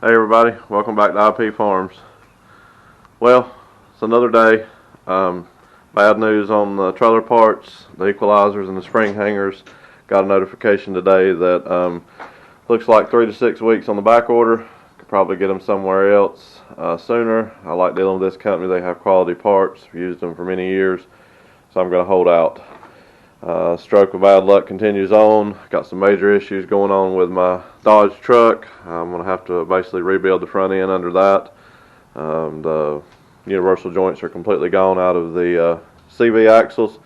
Hey everybody, welcome back to IP Farms. Well, it's another day. Bad news on the trailer parts, the equalizers and the spring hangers. Got a notification today that looks like 3 to 6 weeks on the back order. Could probably get them somewhere else sooner. I like dealing with this company. They have quality parts. I've used them for many years, so I'm going to hold out. Stroke of bad luck continues on. Got some major issues going on with my Dodge truck. I'm going to have to basically rebuild the front end under that. The universal joints are completely gone out of the CV axles.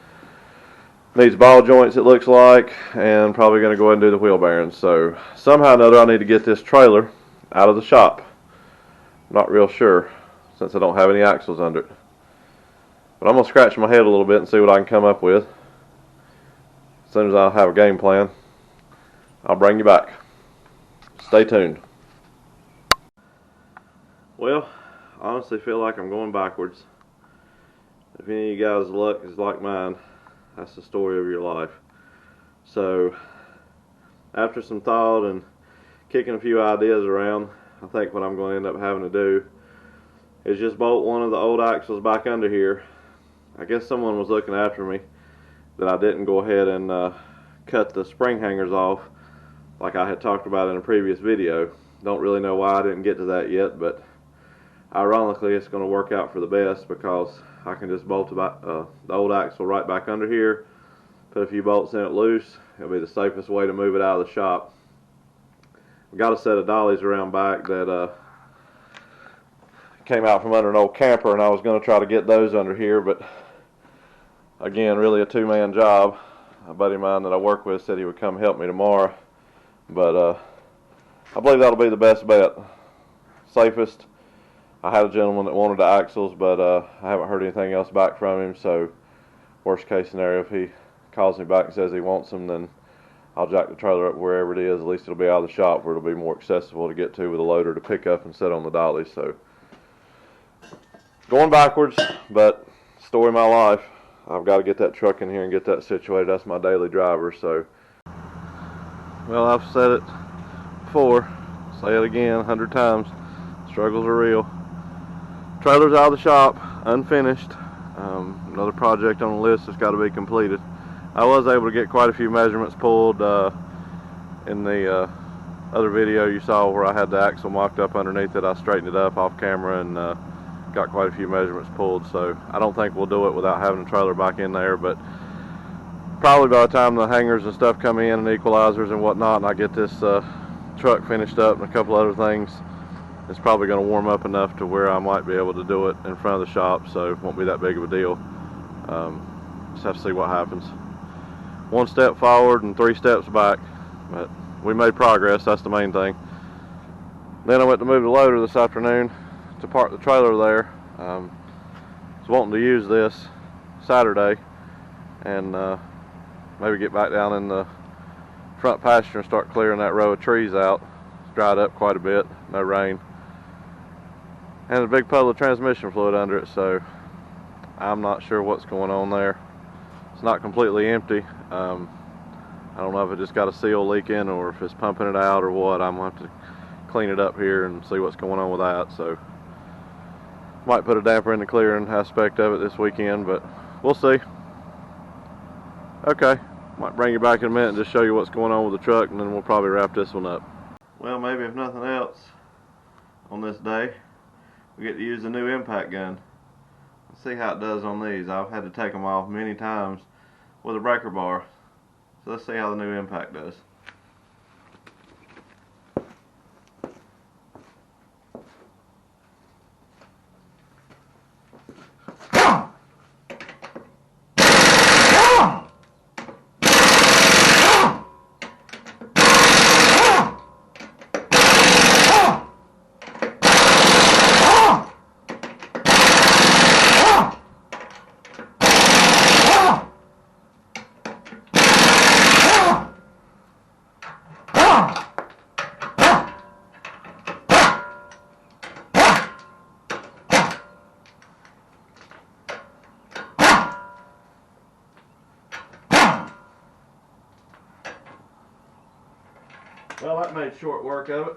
Needs ball joints, it looks like, and probably going to go ahead and do the wheel bearings. So somehow or another I need to get this trailer out of the shop. Not real sure since I don't have any axles under it. But I'm going to scratch my head a little bit and see what I can come up with. As soon as I have a game plan, I'll bring you back. Stay tuned. Well, I honestly feel like I'm going backwards. If any of you guys' luck is like mine, that's the story of your life. So, after some thought and kicking a few ideas around, I think what I'm going to end up having to do is just bolt one of the old axles back under here. I guess someone was looking after me that I didn't go ahead and cut the spring hangers off like I had talked about in a previous video. Don't really know why I didn't get to that yet, but ironically it's going to work out for the best because I can just bolt the old axle right back under here, put a few bolts in it loose. It'll be the safest way to move it out of the shop. I've got a set of dollies around back that came out from under an old camper, and I was going to try to get those under here, but again, really a two-man job. A buddy of mine that I work with said he would come help me tomorrow, but I believe that'll be the best bet. Safest. I had a gentleman that wanted the axles, but I haven't heard anything else back from him, so worst case scenario, if he calls me back and says he wants them, then I'll jack the trailer up wherever it is. At least it'll be out of the shop where it'll be more accessible to get to with a loader to pick up and set on the dolly. So going backwards, but story of my life. I've got to get that truck in here and get that situated. That's my daily driver. So, well, I've said it before, say it again 100 times. Struggles are real. Trailer's out of the shop, unfinished. Another project on the list that's got to be completed. I was able to get quite a few measurements pulled in the other video you saw where I had the axle mocked up underneath it. I straightened it up off camera and got quite a few measurements pulled, so I don't think we'll do it without having the trailer back in there, but probably by the time the hangers and stuff come in and equalizers and whatnot and I get this truck finished up and a couple other things, it's probably going to warm up enough to where I might be able to do it in front of the shop, so it won't be that big of a deal. Just have to see what happens. 1 step forward and 3 steps back, but we made progress. That's the main thing. Then I went to move the loader this afternoon to park the trailer there. Was wanting to use this Saturday and maybe get back down in the front pasture and start clearing that row of trees out. It's dried up quite a bit, no rain, and a big puddle of transmission fluid under it, so I'm not sure what's going on there. It's not completely empty. I don't know if it just got a seal leaking or if it's pumping it out or what. I'm going to have to clean it up here and see what's going on with that. So might put a damper in the clearing aspect of it this weekend, but we'll see. Okay, might bring you back in a minute and just show you what's going on with the truck, and then we'll probably wrap this one up. Well, maybe if nothing else, on this day, we get to use the new impact gun. Let's see how it does on these. I've had to take them off many times with a breaker bar. So let's see how the new impact does. Well, that made short work of it.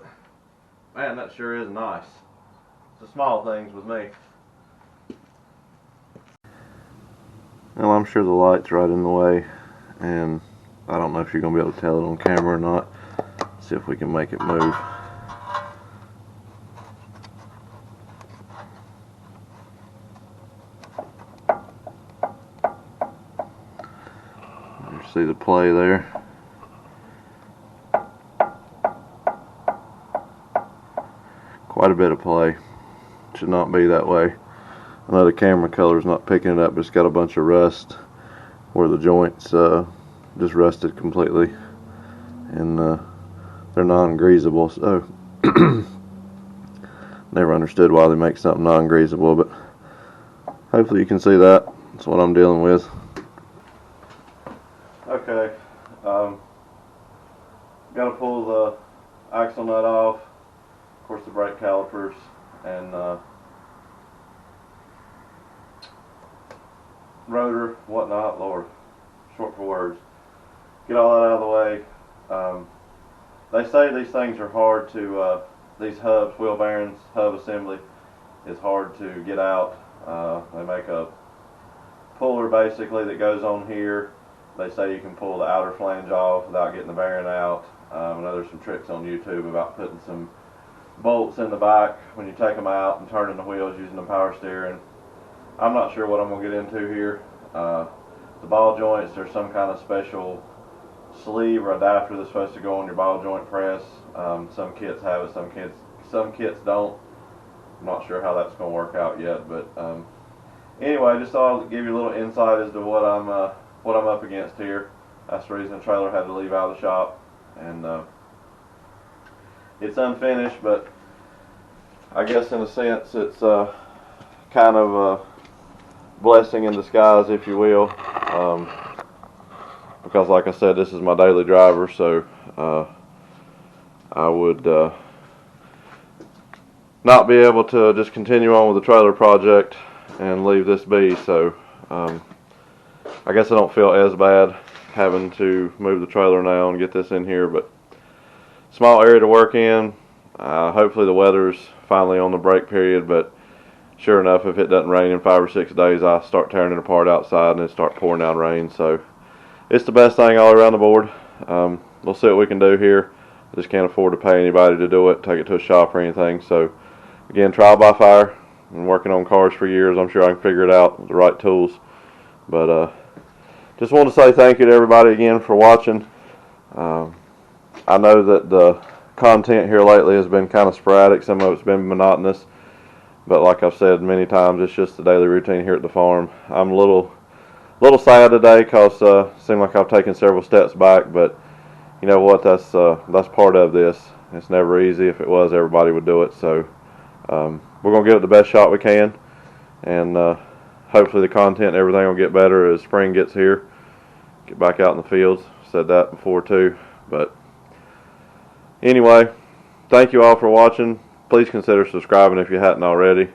Man, that sure is nice. It's the small things with me. Well, I'm sure the light's right in the way, and I don't know if you're going to be able to tell it on camera or not. See if we can make it move. You see the play there. Quite a bit of play. Should not be that way. I know the camera color's not picking it up, but it's got a bunch of rust where the joints just rusted completely, and they're non-greasable, so never understood why they make something non-greasable, but hopefully you can see that. That's what I'm dealing with. Okay, got to pull the axle nut off, of course the brake calipers, and rotor, whatnot, Lord, short for words. Get all that out of the way. They say these things are hard to, these hubs, wheel bearings, hub assembly is hard to get out. They make a puller basically that goes on here. They say you can pull the outer flange off without getting the bearing out. I know there's some tricks on YouTube about putting some bolts in the back when you take them out and turning the wheels using the power steering. I'm not sure what I'm going to get into here. The ball joints, there's some kind of special sleeve or adapter that's supposed to go on your ball joint press. Some kits have it, some kits don't. I'm not sure how that's going to work out yet, but anyway, just thought I'd give you a little insight as to what I'm up against here. That's the reason the trailer had to leave out of the shop, and it's unfinished, but I guess in a sense it's kind of a blessing in disguise, if you will, because like I said, this is my daily driver, so I would not be able to just continue on with the trailer project and leave this be. So I guess I don't feel as bad having to move the trailer now and get this in here, but small area to work in. Hopefully the weather's finally on the break period, but sure enough, if it doesn't rain in 5 or 6 days, I start tearing it apart outside and it start pouring down rain. So it's the best thing all around the board. We'll see what we can do here. I just can't afford to pay anybody to do it, take it to a shop or anything. So again, trial by fire. Been working on cars for years. I'm sure I can figure it out with the right tools. But just want to say thank you to everybody again for watching. I know that the content here lately has been kind of sporadic. Some of it's been monotonous. But like I've said many times, it's just the daily routine here at the farm. I'm a little sad today because it seemed like I've taken several steps back. But you know what? That's part of this. It's never easy. If it was, everybody would do it. So we're going to give it the best shot we can. And hopefully the content and everything will get better as spring gets here. Get back out in the fields. Said that before too. But anyway, thank you all for watching. Please consider subscribing if you hadn't already.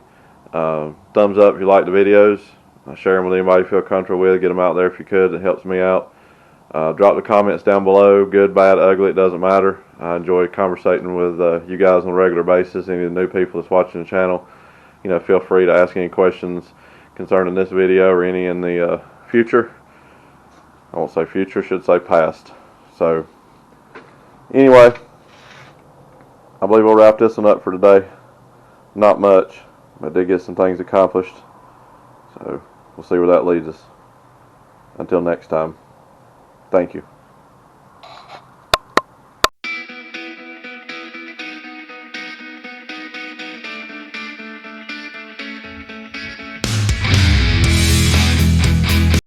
Thumbs up if you like the videos. Share them with anybody you feel comfortable with. Get them out there if you could. It helps me out. Drop the comments down below. Good, bad, ugly, it doesn't matter. I enjoy conversating with you guys on a regular basis. Any of the new people that's watching the channel, you know, feel free to ask any questions concerning this video or any in the future. I won't say future, I should say past. So anyway, I believe we'll wrap this one up for today. Not much, but I did get some things accomplished. So we'll see where that leads us. Until next time, thank you.